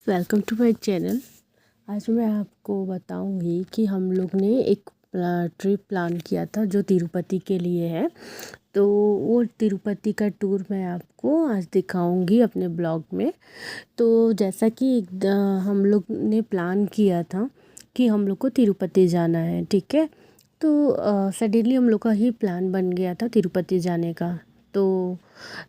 Welcome to my channel. आज मैं आपको बताऊंगी कि हम लोग ने एक ट्रिप प्लान किया था जो तिरुपति के लिए है। तो वो तिरुपति का टूर मैं आपको आज दिखाऊंगी अपने ब्लॉग में। तो जैसा कि हम लोग ने प्लान किया था कि हम लोग को तिरुपति जाना है, ठीक है। तो सडनली हम लोग का ही प्लान बन गया था तिरुपति जाने का। तो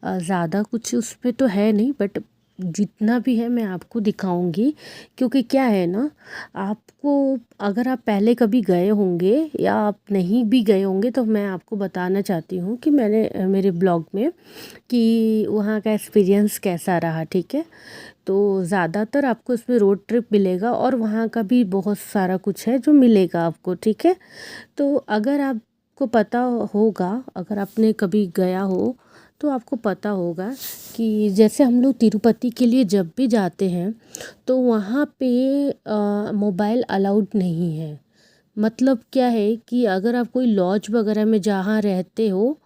ज़्यादा कुछ उस पे तो है नहीं, बट जितना भी है मैं आपको दिखाऊंगी। क्योंकि क्या है ना, आपको अगर आप पहले कभी गए होंगे या आप नहीं भी गए होंगे तो मैं आपको बताना चाहती हूँ कि मैंने मेरे ब्लॉग में कि वहाँ का एक्सपीरियंस कैसा रहा, ठीक है। तो ज़्यादातर आपको इसमें रोड ट्रिप मिलेगा और वहाँ का भी बहुत सारा कुछ है जो मिलेगा आपको, ठीक है। तो अगर आपको पता होगा, अगर आपने कभी गया हो तो आपको पता होगा कि जैसे हम लोग तिरुपति के लिए जब भी जाते हैं तो वहाँ पे मोबाइल अलाउड नहीं है। मतलब क्या है कि अगर आप कोई लॉज वगैरह में जहाँ रहते हो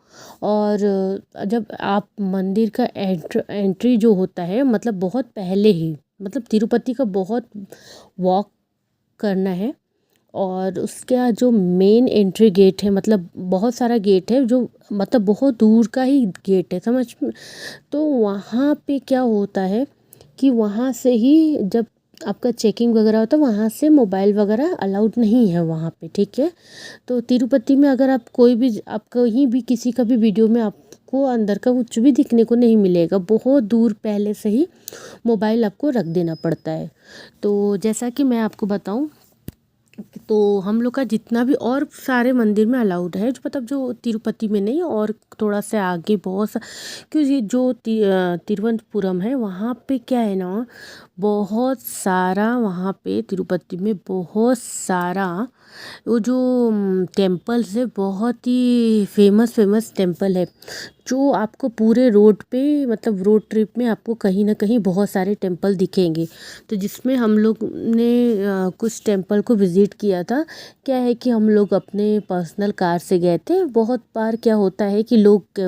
और जब आप मंदिर का एंट्री जो होता है, मतलब बहुत पहले ही, मतलब तिरुपति का बहुत वॉक करना है। और उसका जो मेन एंट्री गेट है, मतलब बहुत सारा गेट है जो मतलब बहुत दूर का ही गेट है, समझ में। तो वहाँ पे क्या होता है कि वहाँ से ही जब आपका चेकिंग वगैरह होता है, वहाँ से मोबाइल वगैरह अलाउड नहीं है वहाँ पे, ठीक है। तो तिरुपति में अगर आप कोई भी, आप कहीं भी किसी का भी वीडियो में आपको अंदर का कुछ भी दिखने को नहीं मिलेगा। बहुत दूर पहले से ही मोबाइल आपको रख देना पड़ता है। तो जैसा कि मैं आपको बताऊं, तो हम लोग का जितना भी और सारे मंदिर में अलाउड है, जो मतलब जो तिरुपति में नहीं, और थोड़ा सा आगे बहुत सा, क्योंकि जो तिरुवनंतपुरम है वहाँ पे क्या है ना, बहुत सारा, वहाँ पे तिरुपति में बहुत सारा वो जो टेम्पल्स है, बहुत ही फेमस फेमस टेम्पल है जो आपको पूरे रोड पे, मतलब रोड ट्रिप में आपको कहीं ना कहीं बहुत सारे टेम्पल दिखेंगे। तो जिसमें हम लोग ने कुछ टेम्पल को विज़िट किया था। क्या है कि हम लोग अपने पर्सनल कार से गए थे। बहुत बार क्या होता है कि लोग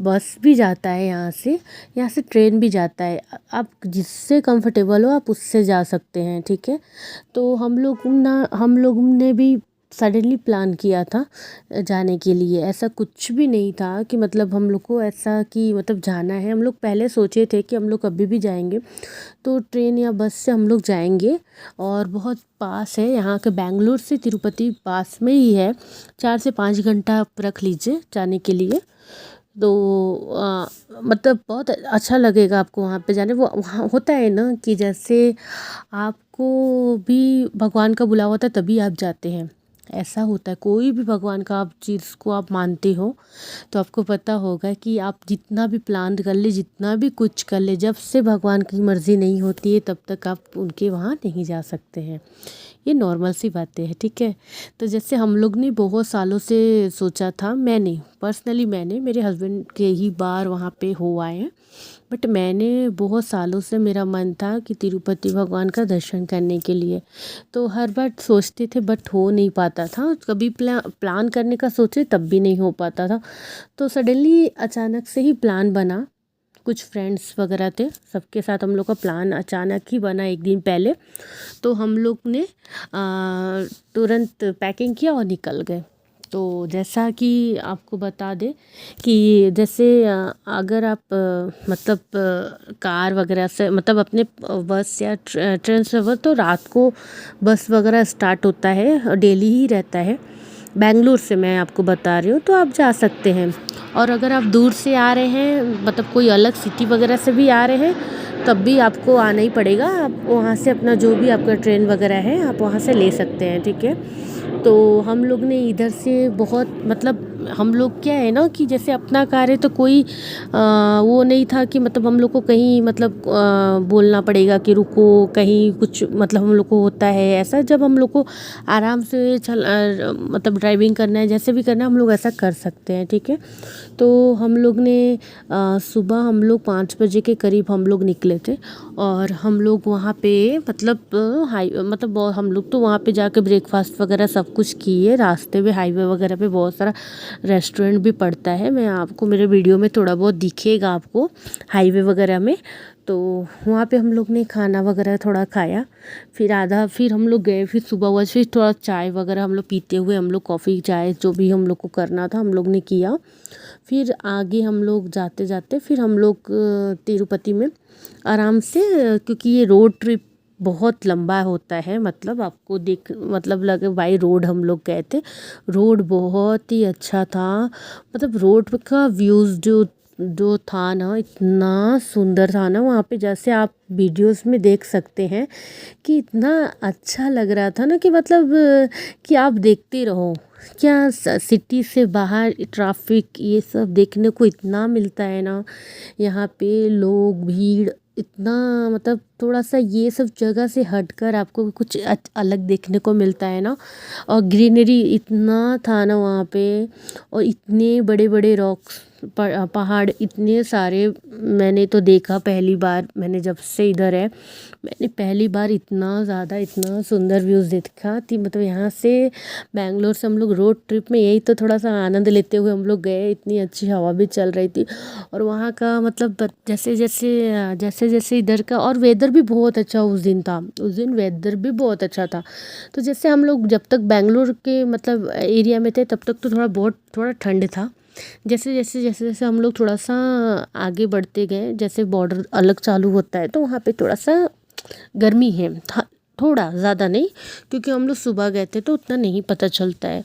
बस भी जाता है यहाँ से ट्रेन भी जाता है। आप जिससे कंफर्टेबल हो आप उससे जा सकते हैं, ठीक है। तो हम लोग ने भी सडनली प्लान किया था जाने के लिए। ऐसा कुछ भी नहीं था कि मतलब हम लोग को ऐसा कि मतलब जाना है। हम लोग पहले सोचे थे कि हम लोग कभी भी जाएंगे तो ट्रेन या बस से हम लोग जाएंगे। और बहुत पास है यहाँ के, बेंगलुरु से तिरुपति पास में ही है। 4 से 5 घंटा आप रख लीजिए जाने के लिए। तो मतलब बहुत अच्छा लगेगा आपको वहाँ पे जाने। वो वहाँ होता है ना कि जैसे आपको भी भगवान का बुलावा होता है तभी आप जाते हैं, ऐसा होता है। कोई भी भगवान का आप चीज़ को आप मानते हो तो आपको पता होगा कि आप जितना भी प्लान कर ले, जितना भी कुछ कर ले, जब से भगवान की मर्ज़ी नहीं होती है तब तक आप उनके वहाँ नहीं जा सकते हैं। ये नॉर्मल सी बातें हैं, ठीक है। तो जैसे हम लोग ने बहुत सालों से सोचा था, मैंने पर्सनली, मैंने, मेरे हस्बैंड के ही बार वहाँ पे हो आए हैं, बट मैंने बहुत सालों से मेरा मन था कि तिरुपति भगवान का दर्शन करने के लिए। तो हर बार सोचते थे बट हो नहीं पाता था। कभी प्लान करने का सोचे तब भी नहीं हो पाता था। तो सडनली अचानक से ही प्लान बना। कुछ फ्रेंड्स वगैरह थे, सबके साथ हम लोग का प्लान अचानक ही बना एक दिन पहले। तो हम लोग ने तुरंत पैकिंग किया और निकल गए। तो जैसा कि आपको बता दें कि जैसे अगर आप मतलब कार वगैरह से, मतलब अपने बस या ट्रेन से हो तो रात को बस वगैरह स्टार्ट होता है, डेली ही रहता है। बेंगलुरु से मैं आपको बता रही हूँ, तो आप जा सकते हैं। और अगर आप दूर से आ रहे हैं, मतलब कोई अलग सिटी वगैरह से भी आ रहे हैं, तब भी आपको आना ही पड़ेगा। आप वहाँ से अपना जो भी आपका ट्रेन वगैरह है आप वहाँ से ले सकते हैं, ठीक है। तो हम लोग ने इधर से बहुत, मतलब हम लोग क्या है ना कि जैसे अपना कार है तो कोई वो नहीं था कि मतलब हम लोग को कहीं मतलब बोलना पड़ेगा कि रुको कहीं, कुछ मतलब हम लोग को होता है ऐसा। जब हम लोग को आराम से मतलब ड्राइविंग करना है, जैसे भी करना है, हम लोग ऐसा कर सकते हैं, ठीक है। तो हम लोग ने सुबह हम लोग 5 बजे के करीब हम लोग निकले थे। और हम लोग वहाँ पे मतलब हम लोग तो वहाँ पे जाके ब्रेकफास्ट वगैरह सब कुछ किए। रास्ते में हाईवे वगैरह पे बहुत सारा रेस्टोरेंट भी पड़ता है। मैं आपको मेरे वीडियो में थोड़ा बहुत दिखेगा आपको हाईवे वगैरह में। तो वहाँ पे हम लोग ने खाना वगैरह थोड़ा खाया, फिर हम लोग गए, फिर सुबह हुआ, फिर थोड़ा चाय वगैरह हम लोग पीते हुए, हम लोग कॉफ़ी चाय जो भी हम लोग को करना था हम लोग ने किया। फिर आगे हम लोग जाते जाते फिर हम लोग तिरुपति में आराम से, क्योंकि ये रोड ट्रिप बहुत लंबा होता है, मतलब आपको देख मतलब लगे बाई रोड हम लोग गए थे। रोड बहुत ही अच्छा था, मतलब रोड का व्यूज़ जो जो था ना इतना सुंदर था ना वहाँ पे, जैसे आप वीडियोस में देख सकते हैं कि इतना अच्छा लग रहा था ना कि मतलब कि आप देखते रहो। क्या सिटी से बाहर ट्रैफिक ये सब देखने को इतना मिलता है ना, यहाँ पे लोग भीड़ इतना, मतलब थोड़ा सा ये सब जगह से हटकर आपको कुछ अलग देखने को मिलता है ना। और ग्रीनरी इतना था ना वहाँ पे, और इतने बड़े बड़े रॉक्स पहाड़ इतने सारे मैंने तो देखा पहली बार, मैंने जब से इधर है मैंने पहली बार इतना ज़्यादा इतना सुंदर व्यूज़ देखा थी। मतलब यहाँ से बैंगलोर से हम लोग रोड ट्रिप में यही तो थोड़ा सा आनंद लेते हुए हम लोग गए, इतनी अच्छी हवा भी चल रही थी। और वहाँ का मतलब जैसे जैसे जैसे जैसे इधर का, और वेदर भी बहुत अच्छा उस दिन था, उस दिन वेदर भी बहुत अच्छा था। तो जैसे हम लोग जब तक बैंगलोर के मतलब एरिया में थे तब तक तो थोड़ा ठंड था। जैसे जैसे जैसे जैसे हम लोग थोड़ा सा आगे बढ़ते गए, जैसे बॉर्डर अलग चालू होता है तो वहाँ पे थोड़ा सा गर्मी है, थोड़ा ज़्यादा नहीं, क्योंकि हम लोग सुबह गए थे तो उतना नहीं पता चलता है।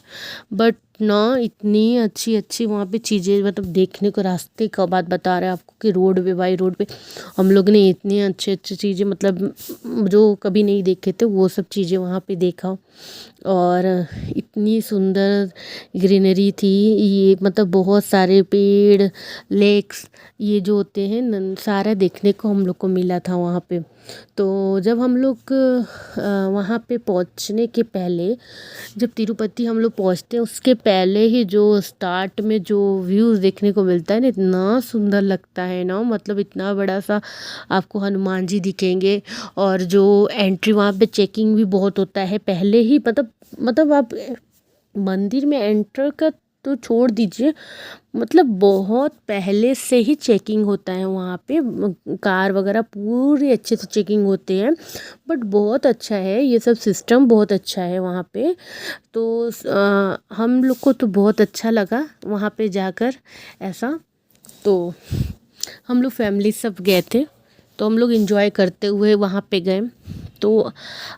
बट ना इतनी अच्छी अच्छी वहाँ पे चीज़ें, मतलब देखने को, रास्ते का बात बता रहे हैं आपको कि रोड पे बाई रोड पे हम लोग ने इतनी अच्छी अच्छी चीज़ें, मतलब जो कभी नहीं देखे थे वो सब चीज़ें वहाँ पे देखा। और इतनी सुंदर ग्रीनरी थी, ये मतलब बहुत सारे पेड़, लेक्स, ये जो होते हैं सारा देखने को हम लोग को मिला था वहाँ पे। तो जब हम लोग वहाँ पे पहुँचने के पहले, जब तिरुपति हम लोग पहुँचते हैं उसके पहले ही जो स्टार्ट में जो व्यूज़ देखने को मिलता है ना, इतना सुंदर लगता है ना, मतलब इतना बड़ा सा आपको हनुमान जी दिखेंगे। और जो एंट्री वहाँ पे चेकिंग भी बहुत होता है पहले ही, मतलब आप मंदिर में एंटर का तो छोड़ दीजिए, मतलब बहुत पहले से ही चेकिंग होता है वहाँ पे, कार वगैरह पूरी अच्छे से चेकिंग होते हैं। बट बहुत अच्छा है ये सब सिस्टम, बहुत अच्छा है वहाँ पे। तो हम लोग को तो बहुत अच्छा लगा वहाँ पे जाकर ऐसा। तो हम लोग फैमिली सब गए थे, तो हम लोग एंजॉय करते हुए वहाँ पे गए। तो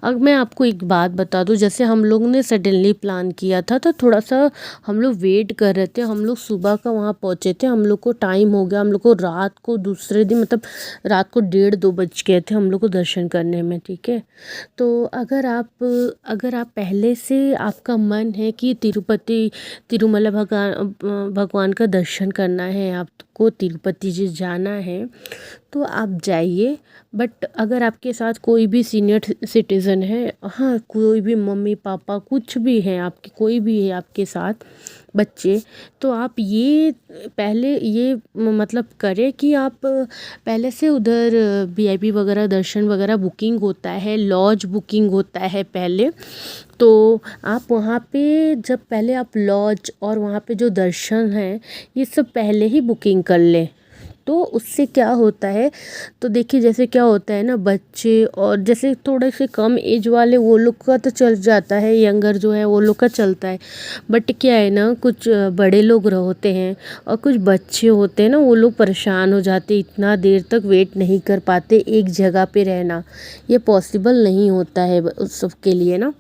अब मैं आपको एक बात बता दूं, जैसे हम लोग ने सडनली प्लान किया था तो थोड़ा सा हम लोग वेट कर रहे थे। हम लोग सुबह का वहाँ पहुँचे थे, हम लोग को टाइम हो गया, हम लोग को रात को दूसरे दिन मतलब रात को 1:30-2 बज गए थे हम लोग को दर्शन करने में, ठीक है। तो अगर आप पहले से आपका मन है कि तिरुपति तिरुमला भगवान का दर्शन करना है, आपको तिरुपति जी जाना है, तो आप जाइए। बट अगर आपके साथ कोई भी सीनियर सिटीज़न है, हाँ कोई भी मम्मी पापा कुछ भी है आपके, कोई भी है आपके साथ बच्चे, तो आप ये पहले ये मतलब करें कि आप पहले से उधर वीआईपी वगैरह दर्शन वगैरह बुकिंग होता है, लॉज बुकिंग होता है पहले। तो आप वहाँ पे जब पहले आप लॉज और वहाँ पे जो दर्शन है ये सब पहले ही बुकिंग कर लें, तो उससे क्या होता है, तो देखिए जैसे क्या होता है ना, बच्चे और जैसे थोड़े से कम एज वाले वो लोग का तो चल जाता है, यंगर जो है वो लोग का चलता है। बट क्या है ना, कुछ बड़े लोग होते हैं और कुछ बच्चे होते हैं ना, वो लोग परेशान हो जाते, इतना देर तक वेट नहीं कर पाते, एक जगह पे रहना ये पॉसिबल नहीं होता है उस सब के लिए ना।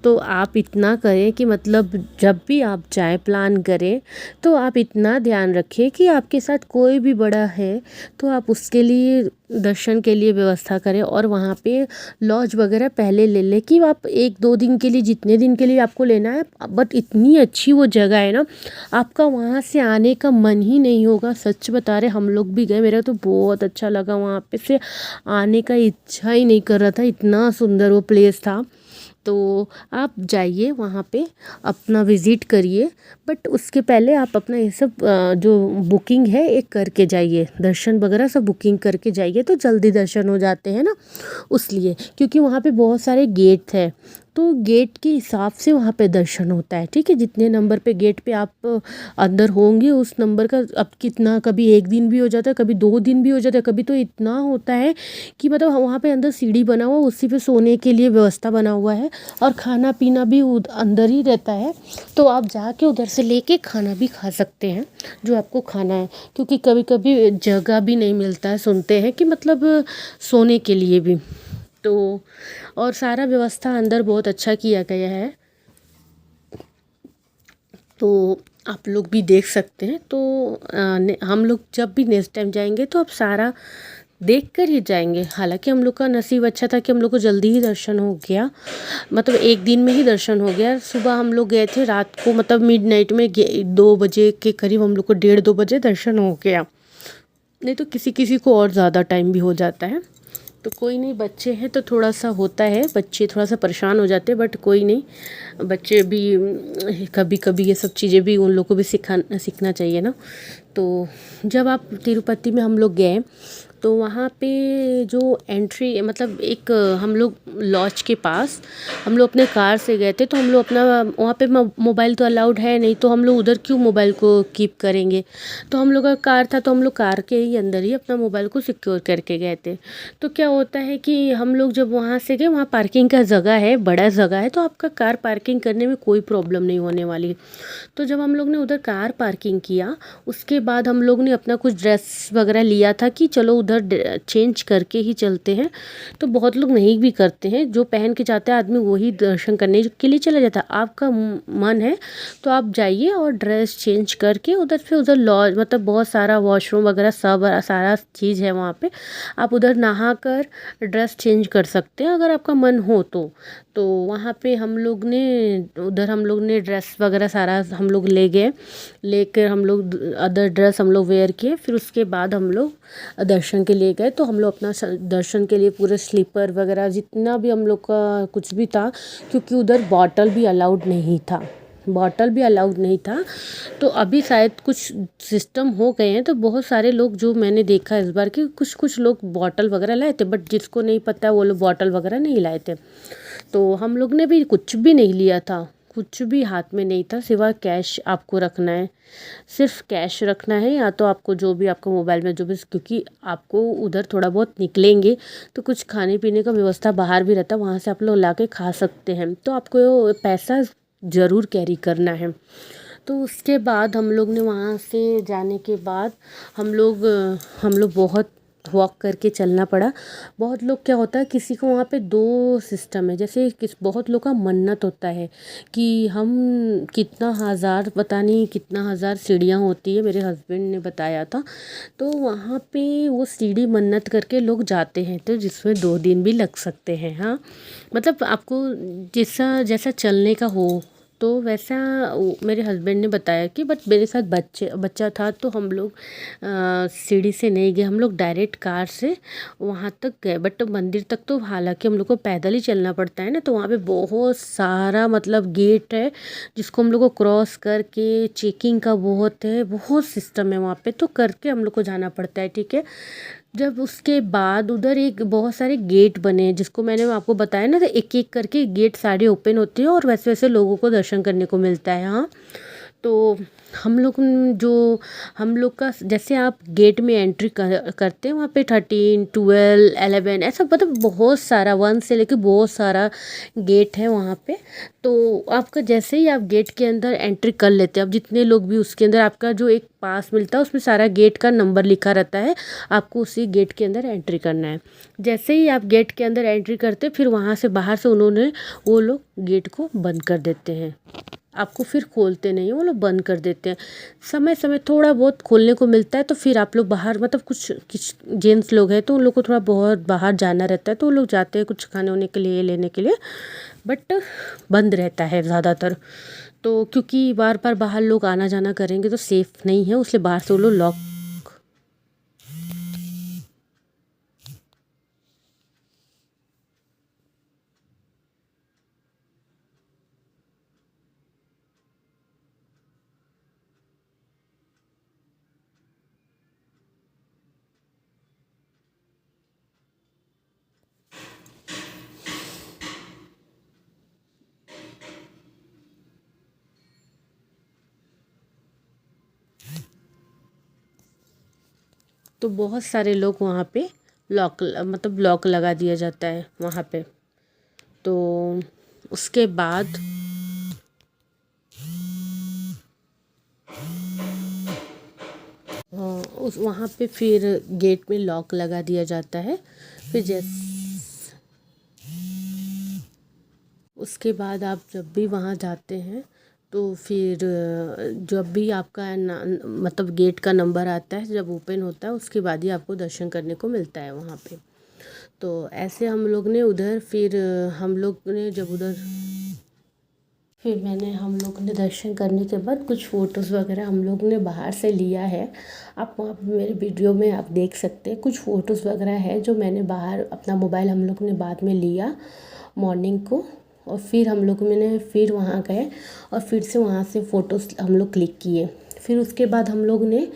तो आप इतना करें कि मतलब जब भी आप जाएँ प्लान करें तो आप इतना ध्यान रखें कि आपके साथ कोई भी बड़ा है तो आप उसके लिए दर्शन के लिए व्यवस्था करें, और वहाँ पे लॉज वगैरह पहले ले लें कि आप 1-2 दिन के लिए, जितने दिन के लिए आपको लेना है। बट इतनी अच्छी वो जगह है ना, आपका वहाँ से आने का मन ही नहीं होगा, सच बता रहे। हम लोग भी गए, मेरा तो बहुत अच्छा लगा, वहाँ पे से आने का इच्छा ही नहीं कर रहा था, इतना सुंदर वो प्लेस था। तो आप जाइए वहाँ पे अपना विज़िट करिए, बट उसके पहले आप अपना ये सब जो बुकिंग है एक करके जाइए, दर्शन वगैरह सब बुकिंग करके जाइए तो जल्दी दर्शन हो जाते हैं ना, उसलिए। क्योंकि वहाँ पे बहुत सारे गेट है, तो गेट के हिसाब से वहाँ पे दर्शन होता है, ठीक है। जितने नंबर पे गेट पे आप अंदर होंगे उस नंबर का अब कितना, कभी एक दिन भी हो जाता है, कभी 2 दिन भी हो जाता है, कभी तो इतना होता है कि मतलब वहाँ पे अंदर सीढ़ी बना हुआ, उसी पे सोने के लिए व्यवस्था बना हुआ है और खाना पीना भी अंदर ही रहता है। तो आप जाके उधर से लेके खाना भी खा सकते हैं जो आपको खाना है, क्योंकि कभी कभी जगह भी नहीं मिलता है, सुनते हैं कि मतलब सोने के लिए भी। तो और सारा व्यवस्था अंदर बहुत अच्छा किया गया है, तो आप लोग भी देख सकते हैं। तो हम लोग जब भी नेक्स्ट टाइम जाएंगे तो आप सारा देख कर ही जाएंगे। हालांकि हम लोग का नसीब अच्छा था कि हम लोग को जल्दी ही दर्शन हो गया, मतलब एक दिन में ही दर्शन हो गया। सुबह हम लोग गए थे, रात को मतलब मिडनाइट में 2 बजे के करीब हम लोग को 1:30-2 बजे दर्शन हो गया। नहीं तो किसी किसी को और ज़्यादा टाइम भी हो जाता है। तो कोई नहीं, बच्चे हैं तो थोड़ा सा होता है, बच्चे थोड़ा सा परेशान हो जाते हैं, बट कोई नहीं, बच्चे भी कभी कभी ये सब चीज़ें भी उन लोग को भी सीखना चाहिए ना। तो जब आप तिरुपति में हम लोग गए तो वहाँ पे जो एंट्री मतलब एक हम लोग लॉज के पास हम लोग अपने कार से गए थे, तो हम लोग अपना वहाँ पे मोबाइल तो अलाउड है नहीं, तो हम लोग उधर क्यों मोबाइल को कीप करेंगे। तो हम लोग का कार था, तो हम लोग कार के ही अंदर ही अपना मोबाइल को सिक्योर करके गए थे। तो क्या होता है कि हम लोग जब वहाँ से गए, वहाँ पार्किंग का जगह है, बड़ा जगह है, तो आपका कार पार्किंग करने में कोई प्रॉब्लम नहीं होने वाली। तो जब हम लोग ने उधर कार पार्किंग किया, उसके बाद हम लोग ने अपना कुछ ड्रेस वगैरह लिया था कि चलो उधर चेंज करके ही चलते हैं। तो बहुत लोग नहीं भी करते हैं, जो पहन के जाता है आदमी वही दर्शन करने के लिए चला जाता है। आपका मन है तो आप जाइए और ड्रेस चेंज करके उधर फिर उधर लॉज मतलब बहुत सारा वॉशरूम वगैरह सब सारा चीज़ है वहाँ पे, आप उधर नहा कर ड्रेस चेंज कर सकते हैं अगर आपका मन हो तो वहाँ पे हम लोग ने उधर हम लोग ने ड्रेस वगैरह सारा हम लोग ले गए, लेकर हम लोग अदर ड्रेस हम लोग वेयर किए। फिर उसके बाद हम लोग दर्शन के लिए गए, तो हम लोग अपना दर्शन के लिए पूरे स्लीपर वगैरह जितना भी हम लोग का कुछ भी था, क्योंकि उधर बॉटल भी अलाउड नहीं था, बॉटल भी अलाउड नहीं था। तो अभी शायद कुछ सिस्टम हो गए हैं, तो बहुत सारे लोग जो मैंने देखा इस बार कि कुछ कुछ लोग बॉटल वगैरह लाए थे, बट जिसको नहीं पता वो लोग बॉटल वगैरह नहीं लाए थे। तो हम लोग ने भी कुछ भी नहीं लिया था, कुछ भी हाथ में नहीं था, सिवाय कैश आपको रखना है, सिर्फ कैश रखना है, या तो आपको जो भी आपको मोबाइल में जो भी, क्योंकि आपको उधर थोड़ा बहुत निकलेंगे तो कुछ खाने पीने का व्यवस्था बाहर भी रहता है, वहाँ से आप लोग ला के खा सकते हैं। तो आपको पैसा ज़रूर कैरी करना है। तो उसके बाद हम लोग ने वहाँ से जाने के बाद हम लोग बहुत वॉक करके चलना पड़ा। बहुत लोग क्या होता है, किसी को वहाँ पे 2 सिस्टम है, जैसे बहुत लोग का मन्नत होता है कि हम कितना हज़ार पता नहीं कितना हज़ार सीढ़ियाँ होती है, मेरे हस्बैंड ने बताया था। तो वहाँ पे वो सीढ़ी मन्नत करके लोग जाते हैं, तो जिसमें 2 दिन भी लग सकते हैं। हाँ, मतलब आपको जैसा जैसा चलने का हो तो वैसा मेरे हस्बैंड ने बताया कि बट मेरे साथ बच्चा था, तो हम लोग सीढ़ी से नहीं गए, हम लोग डायरेक्ट कार से वहाँ तक गए। बट मंदिर तक तो हालांकि हम लोग को पैदल ही चलना पड़ता है ना, तो वहाँ पे बहुत सारा मतलब गेट है जिसको हम लोग को क्रॉस करके चेकिंग का बहुत सिस्टम है वहाँ पे, तो करके हम लोग को जाना पड़ता है, ठीक है। जब उसके बाद उधर एक बहुत सारे गेट बने हैं, जिसको मैंने आपको बताया ना, तो एक एक करके गेट सारे ओपन होते हैं और वैसे वैसे लोगों को दर्शन करने को मिलता है। हाँ, तो हम लोग जो हम लोग का जैसे आप गेट में एंट्री करते हैं, वहाँ पे 13, 12, 11 ऐसा मतलब बहुत सारा 1 से लेके बहुत सारा गेट है वहाँ पे। तो आपका जैसे ही आप गेट के अंदर एंट्री कर लेते हैं, अब जितने लोग भी उसके अंदर, आपका जो एक पास मिलता है उसमें सारा गेट का नंबर लिखा रहता है, आपको उसी गेट के अंदर एंट्री करना है। जैसे ही आप गेट के अंदर एंट्री करते फिर वहाँ से बाहर से वो लोग गेट को बंद कर देते हैं, आपको फिर खोलते नहीं हैं, वो लोग बंद कर देते हैं। समय समय थोड़ा बहुत खोलने को मिलता है, तो फिर आप लोग बाहर मतलब कुछ जेंट्स लोग हैं तो उन लोग को थोड़ा बहुत बाहर जाना रहता है, तो वो लोग जाते हैं कुछ खाने होने के लिए लेने के लिए, बट बंद रहता है ज़्यादातर। तो क्योंकि बार बार बाहर लोग आना जाना करेंगे तो सेफ़ नहीं है, उसलिए बाहर से वो लोग लॉक तो बहुत सारे लोग वहाँ पे लॉक लगा दिया जाता है वहाँ पे। तो उसके बाद उस वहाँ पे फिर गेट में लॉक लगा दिया जाता है। फिर उसके बाद आप जब भी वहाँ जाते हैं तो फिर जब भी आपका गेट का नंबर आता है, जब ओपन होता है उसके बाद ही आपको दर्शन करने को मिलता है वहाँ पे। तो ऐसे हम लोग ने उधर फिर हम लोग ने जब उधर फिर हम लोग ने दर्शन करने के बाद कुछ फ़ोटोज़ वगैरह हम लोग ने बाहर से लिया है। आप वहाँ पे मेरे वीडियो में आप देख सकते हैं, कुछ फ़ोटोज़ वगैरह है जो मैंने बाहर अपना मोबाइल हम लोग ने बाद में लिया मॉर्निंग को। और फिर हम लोग मैंने फिर वहाँ गए और फिर से वहाँ से फ़ोटोज़ हम लोग क्लिक किए। फिर उसके बाद हम लोग ने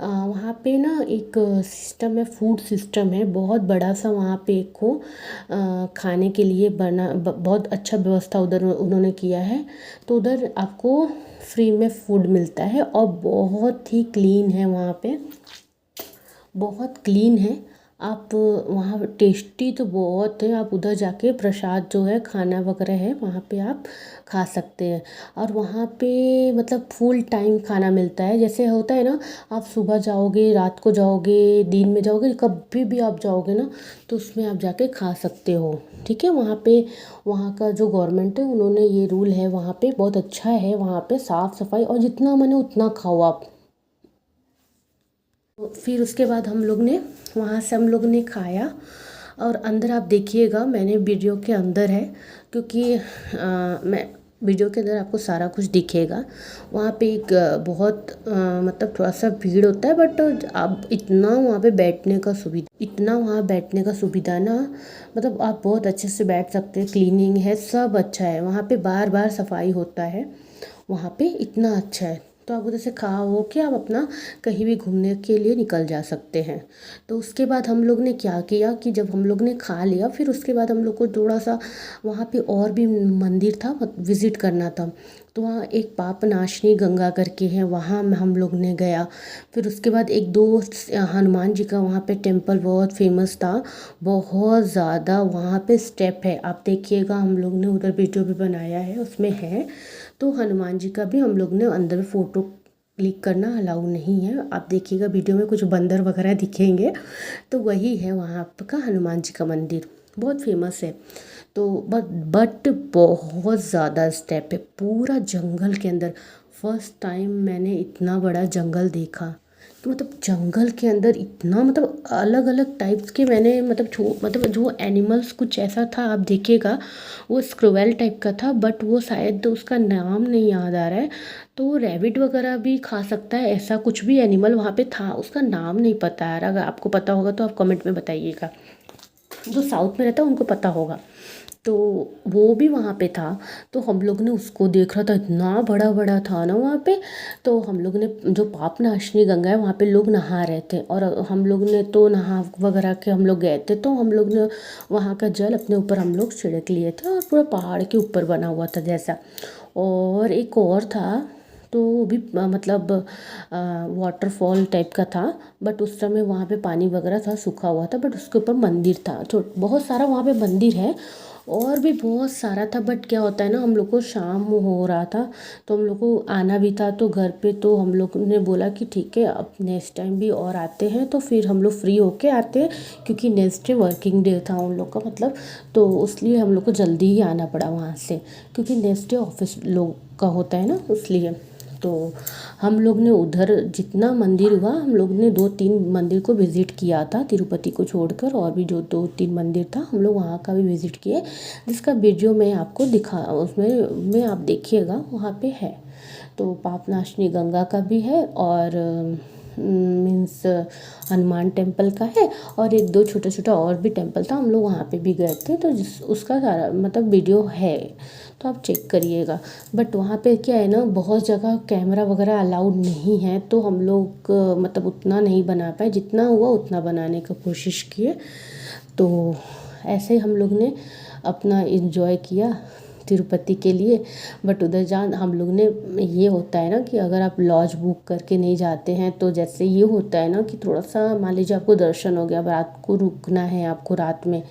वहाँ पे ना एक सिस्टम है, फूड सिस्टम है बहुत बड़ा सा वहाँ पे एक हो खाने के लिए बहुत अच्छा व्यवस्था उधर उन्होंने किया है। तो उधर आपको फ्री में फूड मिलता है और बहुत ही क्लीन है वहाँ पे, बहुत क्लीन है। आप वहाँ टेस्टी तो बहुत है। आप उधर जाके प्रसाद जो है खाना वगैरह है वहाँ पे आप खा सकते हैं। और वहाँ पे फुल टाइम खाना मिलता है। जैसे होता है ना, आप सुबह जाओगे, रात को जाओगे, दिन में जाओगे, कभी भी आप जाओगे ना तो उसमें आप जाके खा सकते हो। ठीक है, वहाँ पे वहाँ का जो गवर्नमेंट है उन्होंने ये रूल है वहाँ पे, बहुत अच्छा है वहाँ पे साफ़ सफाई, और जितना मने उतना खाओ आप। फिर उसके बाद हम लोग ने वहाँ से हम लोग ने खाया। और अंदर आप देखिएगा, मैंने वीडियो के अंदर है क्योंकि मैं वीडियो के अंदर आपको सारा कुछ दिखेगा। वहाँ पे एक बहुत थोड़ा सा भीड़ होता है, बट आप इतना वहाँ पे बैठने का सुविधा, इतना वहाँ बैठने का सुविधा ना, आप बहुत अच्छे से बैठ सकते हैं। क्लीनिंग है, सब अच्छा है वहाँ पे, बार बार सफाई होता है वहाँ पे, इतना अच्छा है। तो आप उधर से खा हो के आप अपना कहीं भी घूमने के लिए निकल जा सकते हैं। तो उसके बाद हम लोग ने क्या किया कि जब हम लोग ने खा लिया, फिर उसके बाद हम लोग को थोड़ा सा वहाँ पे और भी मंदिर था विज़िट करना था। तो वहाँ एक पापनाशनी गंगा करके है, वहाँ हम लोग ने गया। फिर उसके बाद एक दो हनुमान जी का वहाँ पे टेम्पल बहुत फेमस था, बहुत ज़्यादा वहाँ पे स्टेप है, आप देखिएगा, हम लोग ने उधर वीडियो भी बनाया है उसमें है। तो हनुमान जी का भी हम लोग ने अंदर फ़ोटो क्लिक करना अलाउ नहीं है। आप देखिएगा वीडियो में कुछ बंदर वगैरह दिखेंगे, तो वही है वहाँ का हनुमान जी का मंदिर, बहुत फेमस है। तो बट बहुत ज़्यादा स्टेप है, पूरा जंगल के अंदर। फर्स्ट टाइम मैंने इतना बड़ा जंगल देखा। तो जंगल के अंदर इतना अलग अलग टाइप्स के मैंने जो एनिमल्स कुछ ऐसा था, आप देखिएगा वो स्क्रोवेल टाइप का था, बट वो शायद उसका नाम नहीं याद आ रहा है। तो रैबिट वगैरह भी खा सकता है, ऐसा कुछ भी एनिमल वहाँ पे था, उसका नाम नहीं पता है। अगर आपको पता होगा तो आप कमेंट में बताइएगा, जो साउथ में रहता है उनको पता होगा। तो वो भी वहाँ पे था, तो हम लोग ने उसको देख रहा था, इतना बड़ा बड़ा था ना वहाँ पे। तो हम लोग ने जो पापनाशनी गंगा है वहाँ पे लोग नहा रहे थे, और हम लोग ने तो नहा वगैरह के हम लोग गए थे, तो हम लोग ने वहाँ का जल अपने ऊपर हम लोग छिड़क लिए थे, और पूरा पहाड़ के ऊपर बना हुआ था जैसा। और एक और था, तो वो भी वाटरफॉल टाइप का था, बट उस समय वहाँ पे पानी वगैरह था, सूखा हुआ था, बट उसके ऊपर मंदिर था। तो बहुत सारा वहाँ पे मंदिर है और भी बहुत सारा था। बट क्या होता है ना, हम लोग को शाम हो रहा था तो हम लोग को आना भी था तो घर पे, तो हम लोग ने बोला कि ठीक है अब नेक्स्ट टाइम भी और आते हैं, तो फिर हम लोग फ्री होके आते हैं, क्योंकि नेक्स्ट डे वर्किंग डे था उन लोग का तो इसलिए हम लोग को जल्दी ही आना पड़ा वहाँ से, क्योंकि नेक्स्ट डे ऑफिस लोग का होता है ना, इसलिए। तो हम लोग ने उधर जितना मंदिर हुआ, हम लोग ने 2-3 मंदिर को विज़िट किया था, तिरुपति को छोड़कर, और भी जो 2-3 मंदिर था हम लोग वहाँ का भी विज़िट किए, जिसका वीडियो मैं आपको उसमें आप देखिएगा, वहाँ पे है। तो पापनाशनी गंगा का भी है, और मीन्स हनुमान टेम्पल का है, और एक दो छोटा छोटा और भी टेम्पल था, हम लोग वहाँ पे भी गए थे। तो उसका सारा वीडियो है, तो आप चेक करिएगा। बट वहाँ पे क्या है ना, बहुत जगह कैमरा वगैरह अलाउड नहीं है, तो हम लोग उतना नहीं बना पाए, जितना हुआ उतना बनाने का कोशिश किए। तो ऐसे हम लोग ने अपना इन्जॉय किया तिरुपति के लिए। बट उधर जान हम लोग ने, ये होता है ना कि अगर आप लॉज बुक करके नहीं जाते हैं तो जैसे ये होता है ना कि थोड़ा सा मान लीजिए आपको दर्शन हो गया, अब रात को रुकना है आपको रात में,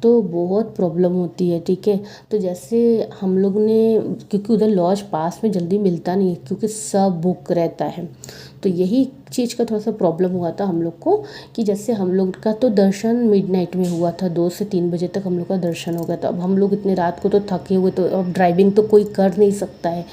तो बहुत प्रॉब्लम होती है। ठीक है, तो जैसे हम लोग ने, क्योंकि उधर लॉज पास में जल्दी मिलता नहीं है क्योंकि सब बुक रहता है, तो यही चीज़ का थोड़ा सा प्रॉब्लम हुआ था हम लोग को कि जैसे हम लोग का तो दर्शन मिडनाइट में हुआ था, 2 से 3 बजे तक हम लोग का दर्शन हो गया था। अब हम लोग इतने रात को तो थके हुए, तो अब ड्राइविंग तो कोई कर नहीं सकता है,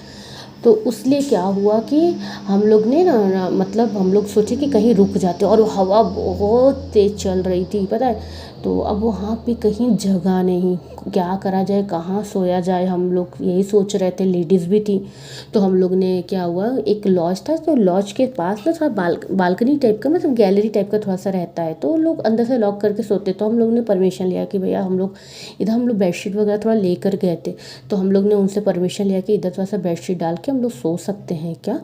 तो उसलिए क्या हुआ कि हम लोग ने मतलब हम लोग सोचे कि कहीं रुक जाते, और हवा बहुत तेज़ चल रही थी पता है। तो अब वहाँ पे कहीं जगह नहीं, क्या करा जाए, कहाँ सोया जाए, हम लोग यही सोच रहे थे, लेडीज़ भी थी। तो हम लोग ने, क्या हुआ, एक लॉज था, तो लॉज के पास ना थोड़ा बालकनी टाइप का, मतलब गैलरी टाइप का थोड़ा सा रहता है, तो लोग अंदर से लॉक करके सोते। तो हम लोग ने परमिशन लिया कि भैया हम लोग इधर, हम लोग बेडशीट वगैरह थोड़ा लेकर गए थे, तो हम लोग ने उनसे परमिशन लिया कि इधर थोड़ा सा बेडशीट डाल के हम लोग सो सकते हैं क्या।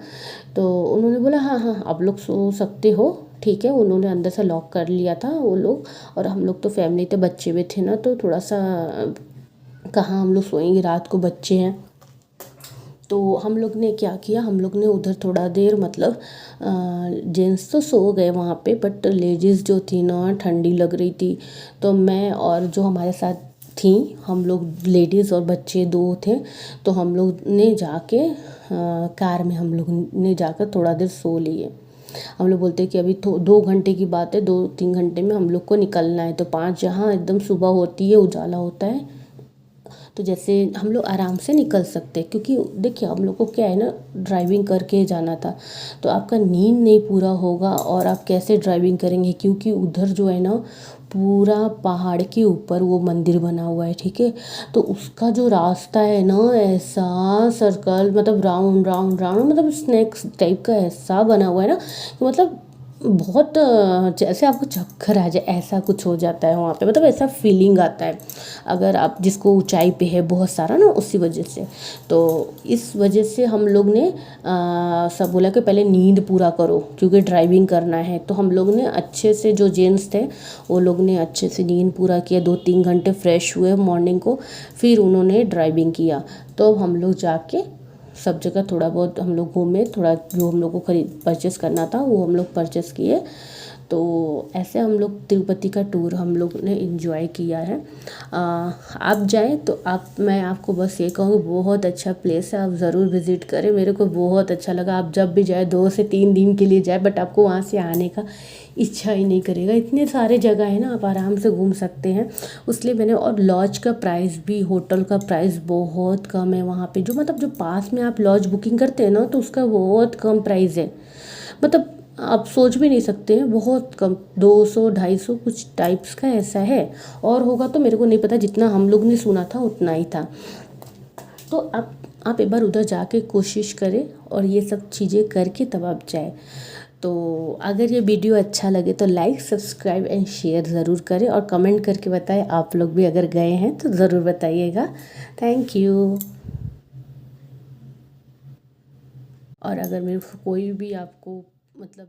तो उन्होंने बोला हाँ हाँ आप लोग सो सकते हो, ठीक है। उन्होंने अंदर से लॉक कर लिया था वो लोग, और हम लोग तो फैमिली थे, बच्चे भी थे ना, तो थोड़ा सा कहाँ हम लोग सोएंगे, रात को बच्चे हैं। तो हम लोग ने क्या किया, हम लोग ने उधर थोड़ा देर, मतलब जेंट्स तो सो गए वहाँ पे, बट लेडीज़ जो थी ना, ठंडी लग रही थी, तो मैं और जो हमारे साथ थी, हम लोग लेडीज़ और बच्चे 2 थे, तो हम लोग ने जाके कार में हम लोग ने जाकर थोड़ा देर सो लिए। हम लोग बोलते हैं कि अभी 2 घंटे की बात है, 2-3 घंटे में हम लोग को निकलना है, तो 5 जहाँ एकदम सुबह होती है, उजाला होता है, तो जैसे हम लोग आराम से निकल सकते हैं। क्योंकि देखिए हम लोग को क्या है ना, ड्राइविंग करके जाना था, तो आपका नींद नहीं पूरा होगा और आप कैसे ड्राइविंग करेंगे, क्योंकि उधर जो है ना पूरा पहाड़ के ऊपर वो मंदिर बना हुआ है, ठीक है। तो उसका जो रास्ता है ना, ऐसा सर्कल, मतलब राउंड राउंड राउंड, मतलब स्नैक्स टाइप का ऐसा बना हुआ है ना कि मतलब बहुत जैसे आपको चक्कर आ जाए ऐसा कुछ हो जाता है वहाँ पे, मतलब ऐसा फीलिंग आता है अगर आप, जिसको ऊंचाई पे है बहुत सारा ना, उसी वजह से। तो इस वजह से हम लोग ने सब बोला कि पहले नींद पूरा करो क्योंकि ड्राइविंग करना है। तो हम लोग ने अच्छे से, जो जेंट्स थे वो लोग ने अच्छे से नींद पूरा किया, 2-3 घंटे फ्रेश हुए मॉर्निंग को, फिर उन्होंने ड्राइविंग किया। तो हम लोग जाके सब जगह थोड़ा बहुत हम लोग घूमे, थोड़ा जो हम लोग को खरीद परचेस करना था वो हम लोग परचेस किए। तो ऐसे हम लोग तिरुपति का टूर हम लोग ने इन्जॉय किया है। आप जाएं तो मैं आपको बस ये कहूँगी, बहुत अच्छा प्लेस है, आप ज़रूर विज़िट करें। मेरे को बहुत अच्छा लगा। आप जब भी जाए 2 से 3 दिन के लिए जाए, बट आपको वहाँ से आने का इच्छा ही नहीं करेगा, इतने सारे जगह है ना, आप आराम से घूम सकते हैं। उसलिए मैंने, और लॉज का प्राइस भी, होटल का प्राइस बहुत कम है वहाँ पे, जो मतलब जो पास में आप लॉज बुकिंग करते हैं ना, तो उसका बहुत कम प्राइस है, मतलब आप सोच भी नहीं सकते हैं, बहुत कम, 200-250 कुछ टाइप्स का ऐसा है, और होगा तो मेरे को नहीं पता, जितना हम लोग ने सुना था उतना ही था। तो आप एक बार उधर जाके कोशिश करें और ये सब चीज़ें करके तब आप जाए। तो अगर ये वीडियो अच्छा लगे तो लाइक, सब्सक्राइब एंड शेयर ज़रूर करें, और कमेंट करके बताएं आप लोग भी अगर गए हैं तो ज़रूर बताइएगा। Thank you. और अगर मेरे को कोई भी आपको मतलब